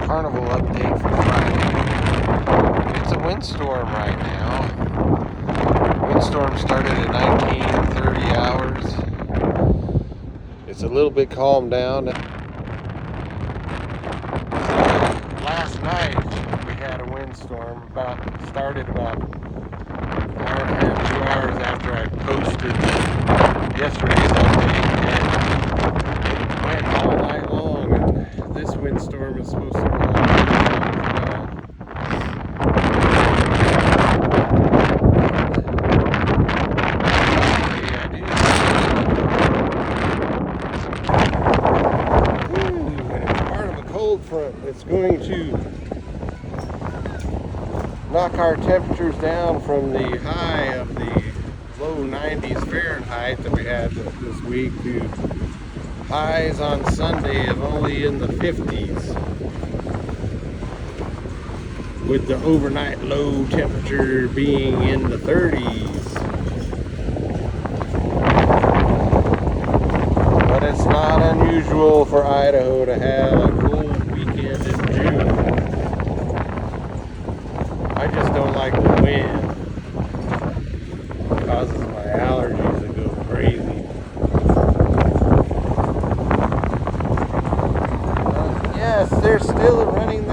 Carnival update for Friday. It's a windstorm right now. Windstorm started at 19:30 hours. It's a little bit calmed down. Last night we had a windstorm. Started about an hour and a half, 2 hours after I posted yesterday's update, and it went all night long. And this windstorm is supposed to go all night long as well. And it's part of a cold front. It's going to knock our temperatures down from the high of the low 90s Fahrenheit that we had this week to highs on Sunday of only in the 50s, with the overnight low temperature being in the 30s. But it's not unusual for Idaho to have a cold weekend in June. I just don't like the wind. It causes my allergies to go crazy. Yes, they're still running